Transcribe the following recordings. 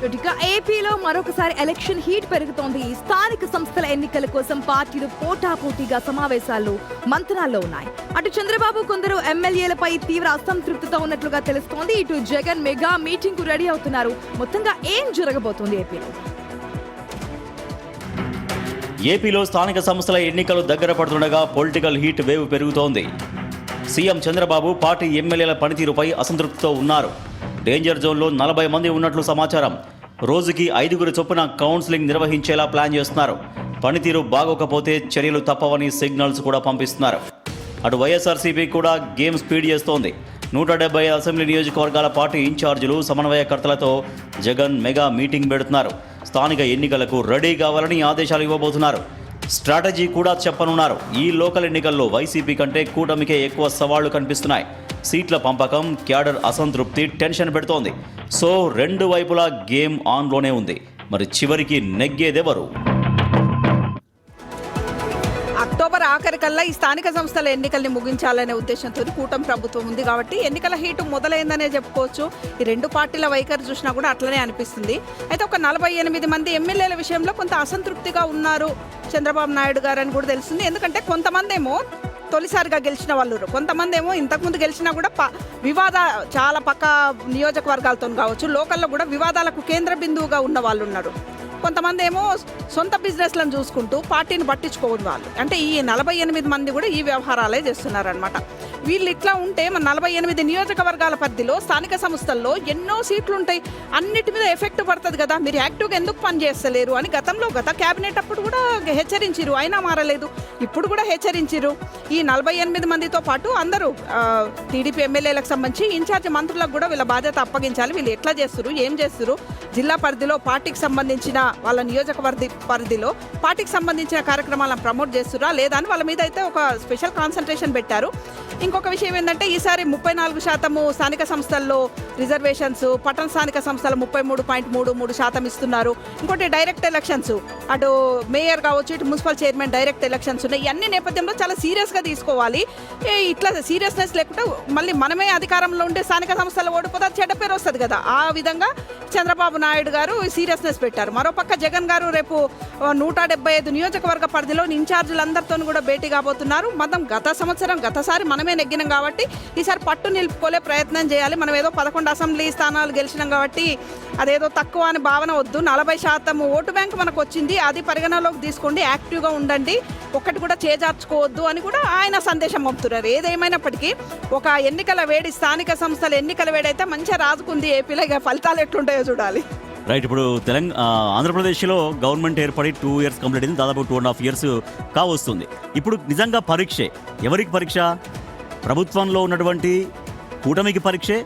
ఇక ఏపీలో మరొకసారి ఎలక్షన్ హీట్ పెరుగుతోంది. స్థానిక సంస్థల ఎన్నికల కోసం పార్టీలు పోటాపోటీగా సమావేశాల్లో మంతనాల్లో ఉన్నాయి. అటు చంద్రబాబు కొందరు ఎమ్మెల్యేలపై తీవ్ర అసంతృప్తితో ఉన్నట్లుగా తెలుస్తోంది. ఇటు జగన్ మెగా మీటింగ్ కు రెడీ అవుతున్నారు. మొత్తంగా ఏం జరగబోతోంది ఏపీలో స్థానిక సంస్థల ఎన్నికలు దగ్గర పడుతుండగా పొలిటికల్ హీట్ వేవ్ పెరుగుతోంది. సీఎం చంద్రబాబు పార్టీ ఎమ్మెల్యేల పనితీరుపై అసంతృప్తితో ఉన్నారు. డేంజర్ జోన్లో 40 మంది ఉన్నట్లు సమాచారం. రోజుకి 5 చొప్పున కౌన్సిలింగ్ నిర్వహించేలా ప్లాన్ చేస్తున్నారు. పనితీరు బాగోకపోతే చర్యలు తప్పవని సిగ్నల్స్ కూడా పంపిస్తున్నారు. అటు వైఎస్ఆర్సీపీ కూడా గేమ్ స్పీడ్ చేస్తోంది. 170 అసెంబ్లీ నియోజకవర్గాల పార్టీ ఇన్ఛార్జీలు సమన్వయకర్తలతో జగన్ మెగా మీటింగ్ పెడుతున్నారు. స్థానిక ఎన్నికలకు రెడీ కావాలని ఆదేశాలు ఇవ్వబోతున్నారు. స్ట్రాటజీ కూడా చెప్పనున్నారు. ఈ లోకల్ ఎన్నికల్లో వైసీపీ కంటే కూటమికే ఎక్కువ సవాళ్లు కనిపిస్తున్నాయి. సీట్ల పంపకం, క్యాడర్ అసంతృప్తి టెన్షన్ పెడుతోంది. సో రెండు వైపులా గేమ్ ఆన్లోనే ఉంది. మరి చివరికి నెగ్గేదెవరు? అక్టోబర్ ఆఖరికల్లా ఈ స్థానిక సంస్థల ఎన్నికల్ని ముగించాలనే ఉద్దేశంతో కూటమి ప్రభుత్వం ఉంది కాబట్టి ఎన్నికల హీటు మొదలైందనే చెప్పుకోవచ్చు. ఈ రెండు పార్టీల వైఖరి చూసినా కూడా అట్లనే అనిపిస్తుంది. అయితే ఒక 48 మంది ఎమ్మెల్యేల విషయంలో కొంత అసంతృప్తిగా ఉన్నారు చంద్రబాబు నాయుడు గారు అని కూడా తెలుస్తుంది. ఎందుకంటే కొంతమంది ఏమో తొలిసారిగా గెలిచిన వాళ్ళు, కొంతమంది ఏమో ఇంతకుముందు గెలిచినా కూడా చాలా పక్క నియోజకవర్గాలతో కావచ్చు, లోకల్లో కూడా వివాదాలకు కేంద్ర బిందువుగా ఉన్న వాళ్ళు ఉన్నారు. కొంతమంది ఏమో సొంత బిజినెస్లను చూసుకుంటూ పార్టీని పట్టించుకోని వాళ్ళు. అంటే ఈ 48 మంది కూడా ఈ వ్యవహారాలే చేస్తున్నారనమాట. వీళ్ళు ఇట్లా ఉంటే మన 48 నియోజకవర్గాల పరిధిలో స్థానిక సంస్థల్లో ఎన్నో సీట్లు ఉంటాయి. అన్నిటి మీద ఎఫెక్ట్ పడుతుంది కదా. మీరు యాక్టివ్గా ఎందుకు పని చేస్తలేరు అని గత క్యాబినెట్ అప్పుడు కూడా హెచ్చరించారు. అయినా మారలేదు. ఇప్పుడు కూడా హెచ్చరించారు. ఈ 48 మందితో పాటు అందరూ టీడీపీ ఎమ్మెల్యేలకు సంబంధించి ఇన్ఛార్జ్ మంత్రులకు కూడా వీళ్ళ బాధ్యత అప్పగించాలి. వీళ్ళు ఎట్లా చేస్తారు, ఏం చేస్తారు, జిల్లా పరిధిలో పార్టీకి సంబంధించిన వాళ్ళ నియోజకవర్గ పరిధిలో పార్టీకి సంబంధించిన కార్యక్రమాలను ప్రమోట్ చేస్తురా లేదా అని వాళ్ళ మీద అయితే ఒక స్పెషల్ కాన్సన్ట్రేషన్ పెట్టారు. ఇంకొక విషయం ఏంటంటే ఈసారి 34% స్థానిక సంస్థల్లో రిజర్వేషన్స్, పట్టణ స్థానిక సంస్థలు 33.33% ఇస్తున్నారు. ఇంకోటి డైరెక్ట్ ఎలక్షన్స్, అటు మేయర్ కావచ్చు, ఇటు మున్సిపల్ చైర్మన్ డైరెక్ట్ ఎలక్షన్స్ ఉన్నాయి. ఇవన్నీ నేపథ్యంలో చాలా సీరియస్గా తీసుకోవాలి. ఇట్లా సీరియస్నెస్ లేకుండా మళ్ళీ మనమే అధికారంలో ఉంటే స్థానిక సంస్థలు ఓడిపోతే చెడ్డ పేరు వస్తుంది కదా. ఆ విధంగా చంద్రబాబు నాయుడు గారు సీరియస్నెస్ పెట్టారు. మరోపక్క జగన్ గారు రేపు 175 నియోజకవర్గ పరిధిలో ఇన్ఛార్జీలందరితో కూడా భేటీ కాబోతున్నారు. మనం గతసారి మనమే నెగ్గినాం కాబట్టి ఈసారి పట్టు నిలుపుకోలే ప్రయత్నం చేయాలి. మనం ఏదో 11 అసెంబ్లీ స్థానాలు గెలిచినాం కాబట్టి అదేదో తక్కువ అని భావన వద్దు. 40% ఓటు బ్యాంక్ మనకు వచ్చింది, అది పరిగణలోకి తీసుకోండి, యాక్టివ్గా ఉండండి, ఒక్కటి కూడా చేజార్చుకోవద్దు అని కూడా ఆయన సందేశం పంపుతున్నారు. ఏదేమైనప్పటికీ ఒక ఎన్నికల వేడి, స్థానిక సంస్థల ఎన్నికల వేడి అయితే మంచిగా రాజుకుంది ఏపీలో. ఇక ఫలితాలు ఎట్లుంటాయో చూడాలి. రైట్. ఇప్పుడు ఆంధ్రప్రదేశ్లో గవర్నమెంట్ ఏర్పడి 2 years కంప్లీట్ అయింది. దాదాపు 2.5 years కావస్తుంది. ఇప్పుడు నిజంగా పరీక్షే. ఎవరికి పరీక్ష? ప్రభుత్వంలో ఉన్నటువంటి కూటమికి పరీక్షే,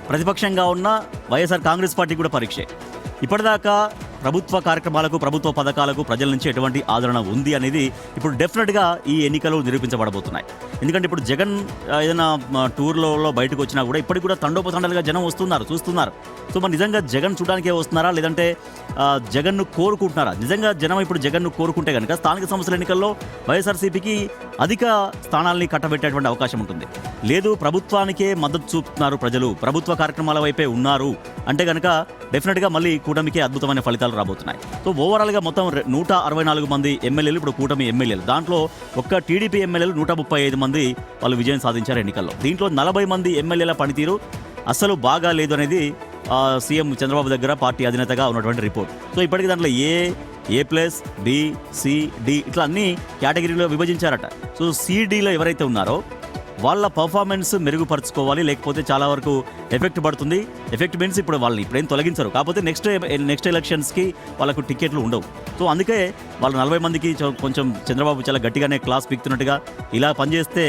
ప్రతిపక్షంగా ఉన్న వైఎస్ఆర్ కాంగ్రెస్ పార్టీ కూడా పరీక్షే. ఇప్పటిదాకా ప్రభుత్వ కార్యక్రమాలకు, ప్రభుత్వ పథకాలకు ప్రజల నుంచి ఎటువంటి ఆదరణ ఉంది అనేది ఇప్పుడు డెఫినెట్గా ఈ ఎన్నికలు నిరూపించబడబోతున్నాయి. ఎందుకంటే ఇప్పుడు జగన్ ఏదైనా టూర్లో బయటకు వచ్చినా కూడా ఇప్పటికి కూడా తండోపతండాలుగా జనం వస్తున్నారు, చూస్తున్నారు. సో మరి నిజంగా జగన్ చూడడానికే వస్తున్నారా, లేదంటే జగన్ను కోరుకుంటున్నారా? నిజంగా జనం ఇప్పుడు జగన్ను కోరుకుంటే కనుక స్థానిక సంస్థల ఎన్నికల్లో వైఎస్ఆర్సీపీకి అధిక స్థానాల్ని కట్టబెట్టేటువంటి అవకాశం ఉంటుంది. లేదు, ప్రభుత్వానికే మద్దతు చూపుతున్నారు ప్రజలు, ప్రభుత్వ కార్యక్రమాల వైపే ఉన్నారు అంటే కనుక డెఫినెట్గా మళ్ళీ కూటమికే అద్భుతమైన ఫలితాలు రాబోతున్నాయి. సో ఓవరాల్గా మొత్తం 164 మంది ఎమ్మెల్యేలు ఇప్పుడు కూటమి ఎమ్మెల్యేలు. దాంట్లో ఒక్క టీడీపీ ఎమ్మెల్యేలు 135 మంది వాళ్ళు విజయం సాధించారు ఎన్నికల్లో. దీంట్లో 40 మంది ఎమ్మెల్యేల పనితీరు అస్సలు బాగా లేదు అనేది సీఎం చంద్రబాబు దగ్గర పార్టీ అధినేతగా ఉన్నటువంటి రిపోర్ట్. సో ఇప్పటికీ దాంట్లో A+, B, C, D ఇట్లా అన్ని కేటగిరీలో విభజించారట. సో CDలో ఎవరైతే ఉన్నారో వాళ్ళ పర్ఫార్మెన్స్ మెరుగుపరుచుకోవాలి, లేకపోతే చాలా వరకు ఎఫెక్ట్ పడుతుంది. ఎఫెక్ట్ మీన్స్ ఇప్పుడు వాళ్ళని ఇప్పుడేం తొలగించరు, కాకపోతే నెక్స్ట్ ఎలక్షన్స్కి వాళ్ళకు టికెట్లు ఉండవు. సో అందుకే వాళ్ళు 40 మందికి కొంచెం చంద్రబాబు చాలా గట్టిగానే క్లాస్ పీకుతున్నట్టుగా, ఇలా పనిచేస్తే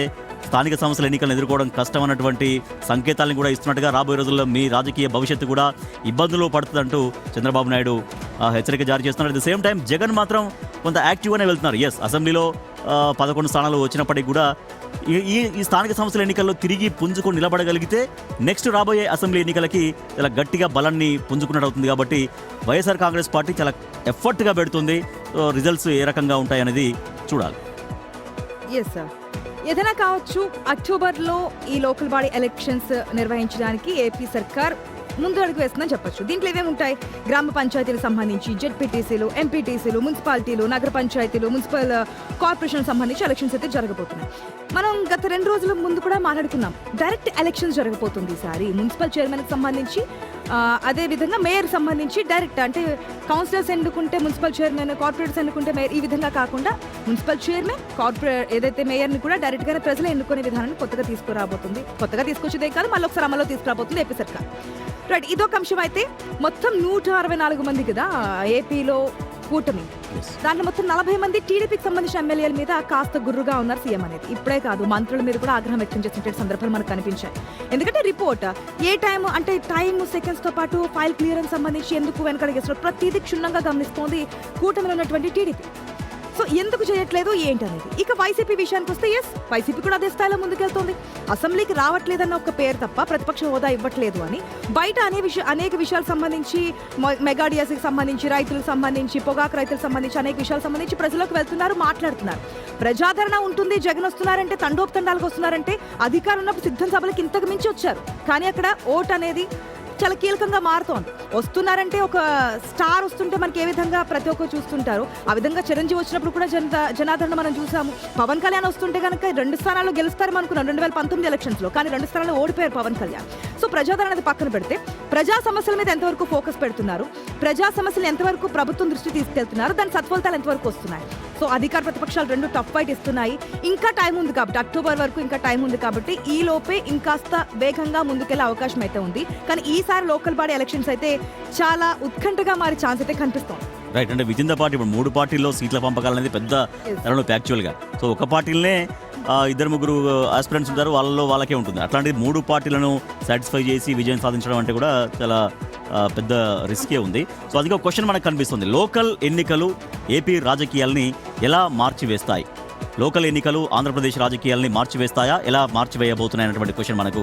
స్థానిక సంస్థల ఎన్నికలను ఎదుర్కోవడం కష్టం అన్నటువంటి సంకేతాలను కూడా ఇస్తున్నట్టుగా, రాబోయే రోజుల్లో మీ రాజకీయ భవిష్యత్తు కూడా ఇబ్బందులు పడుతుందంటూ చంద్రబాబు నాయుడు హెచ్చరిక జారీ చేస్తున్నారు. At the same time Jagan మాత్రం కొంత యాక్టివ్గానే వెళ్తున్నారు. ఎస్, అసెంబ్లీలో 11 స్థానాలు వచ్చినప్పటికీ కూడా ఈ స్థానిక సంస్థల ఎన్నికల్లో తిరిగి పుంజుకొని నిలబడగలిగితే నెక్స్ట్ రాబోయే అసెంబ్లీ ఎన్నికలకి చాలా గట్టిగా బలాన్ని పుంజుకున్నట్టు అవుతుంది. కాబట్టి వైఎస్ఆర్ కాంగ్రెస్ పార్టీ చాలా ఎఫర్ట్గా పెడుతుంది. రిజల్ట్స్ ఏ రకంగా ఉంటాయనేది చూడాలి. ఎస్ సార్, ఏదైనా కావచ్చు. అక్టోబర్లో ఈ లోకల్ బాడీ ఎలక్షన్స్ నిర్వహించడానికి ఏపీ సర్కార్ ముందు అడుగు వేస్తుందని చెప్పొచ్చు. దీంట్లో ఏమేమి ఉంటాయి? గ్రామ పంచాయతీలకు సంబంధించి జెడ్పీటీసీలు, ఎంపీటీసీలు, మున్సిపాలిటీలు, నగర పంచాయతీలు, మున్సిపల్ కార్పొరేషన్ సంబంధించి ఎలక్షన్స్ అయితే జరగబోతున్నాయి. మనం గత 2 రోజుల ముందు కూడా మాట్లాడుకున్నాం, డైరెక్ట్ ఎలక్షన్స్ జరగబోతుంది ఈసారి. మున్సిపల్ చైర్మన్కి సంబంధించి అదే విధంగా మేయర్ సంబంధించి డైరెక్ట్, అంటే కౌన్సిలర్స్ ఎన్నుకుంటే మున్సిపల్ చైర్మన్, కార్పొరేటర్స్ ఎన్నుకుంటే మేయర్, ఈ విధంగా కాకుండా మున్సిపల్ చైర్మన్, కార్పొరేట్ ఏదైతే మేయర్ని కూడా డైరెక్ట్గానే ప్రజలు ఎన్నుకునే విధానాన్ని కొత్తగా తీసుకురాబోతుంది. కొత్తగా తీసుకొచ్చేదే కాదు, మళ్ళీ ఒకసారి అమల్లో తీసుకురాబోతుంది ఏపీ సర్కార్. రైట్, ఇదొక అంశం. అయితే మొత్తం 164 మంది కదా ఏపీలో కూటమి, దాంట్లో మొత్తం 40 మంది టీడీపీకి సంబంధించిన ఎమ్మెల్యేల మీద కాస్త గుర్రుగా ఉన్నారు సీఎం అనేది. ఇప్పుడే కాదు, మంత్రుల మీద కూడా ఆగ్రహం వ్యక్తం చేసిన సందర్భాలు మనకు కనిపించాయి. ఎందుకంటే రిపోర్ట్ ఏ టైం అంటే టైం సెకండ్స్ తో పాటు ఫైల్ క్లియరెన్స్ సంబంధించి ఎందుకు వెనకడిగేస్తున్నారు, ప్రతిదీ క్షుణ్ణంగా గమనిస్తోంది కూటమిలో ఉన్నటువంటి టీడీపీ. సో ఎందుకు చేయట్లేదు ఏంటి అనేది. ఇక వైసీపీ విషయానికి వస్తే, ఎస్, వైసీపీ కూడా అదే స్థాయిలో ముందుకెళ్తోంది. అసెంబ్లీకి రావట్లేదన్న ఒక పేరు తప్ప ప్రతిపక్ష హోదా ఇవ్వట్లేదు అని బయట అనేక విషయాలకు సంబంధించి, మెగా డిఎస్కి సంబంధించి, రైతులకు సంబంధించి, పొగాకు రైతులకు సంబంధించి అనేక విషయాలకు సంబంధించి ప్రజలకు వెళ్తున్నారు, మాట్లాడుతున్నారు. ప్రజాదరణ ఉంటుంది, జగన్ వస్తున్నారంటే, తండోపతండాలకు వస్తున్నారంటే, అధికారం ఉన్నప్పుడు సిద్ధం సభలకు ఇంతకు మించి వచ్చారు. కానీ అక్కడ ఓట్ అనేది చాలా కీలకంగా మారుతోంది. వస్తున్నారంటే ఒక స్టార్ వస్తుంటే మనకి ఏ విధంగా ప్రతి ఒక్కరు చూస్తుంటారు, ఆ విధంగా చిరంజీవి వచ్చినప్పుడు కూడా జనాదరణ మనం చూసాము. పవన్ కళ్యాణ్ వస్తుంటే కనుక 2 స్థానాల్లో గెలుస్తారని అనుకున్నాం 2019 ఎలక్షన్స్లో, కానీ 2 స్థానాల్లో ఓడిపోయారు పవన్ కళ్యాణ్. సో ప్రజాదరణ అనేది పక్కన పెడితే, ప్రజా సమస్యల మీద ఎంతవరకు ఫోకస్ పెడుతున్నారు, ప్రజా సమస్యలు ఎంతవరకు ప్రభుత్వం దృష్టి తీసుకెళ్తున్నారు, దాని సత్ఫలితాలు ఎంతవరకు వస్తున్నాయి. సో అధికార ప్రతిపక్షాలు 2 టఫ్ ఫైట్ ఇస్తున్నాయి. ఇంకా టైం ఉంది కాబట్టి, అక్టోబర్ వరకు ఇంకా టైం ఉంది కాబట్టి, ఈ లోపే ఇంకాస్త వేగంగా ముందుకెళ్లే అవకాశం అయితే ఉంది. కానీ ఈసారి లోకల్ బాడీ ఎలక్షన్స్ అయితే చాలా ఉత్కంఠగా మారే ఛాన్స్ అయితే కనిపిస్తోంది. రైట్, అంటే విత్ ఇన్ ద పార్టీ ఇప్పుడు 3 పార్టీల్లో సీట్ల పంపకాలు అనేది పెద్ద తలనొప్పి యాక్చువల్గా. సో ఒక పార్టీలనే 2-3 ఆస్పిరెంట్స్ ఉంటారు, వాళ్ళకే ఉంటుంది. అట్లాంటి 3 పార్టీలను సాటిస్ఫై చేసి విజయం సాధించడం అంటే కూడా చాలా పెద్ద రిస్కే ఉంది. సో అది ఒక క్వశ్చన్ మనకు కనిపిస్తుంది. లోకల్ ఎన్నికలు ఏపీ రాజకీయాల్ని ఎలా మార్చివేస్తాయి? లోకల్ ఎన్నికలు ఆంధ్రప్రదేశ్ రాజకీయాల్ని మార్చివేస్తాయా, ఎలా మార్చివేయబోతున్నాయి అన్నటువంటి క్వశ్చన్ మనకు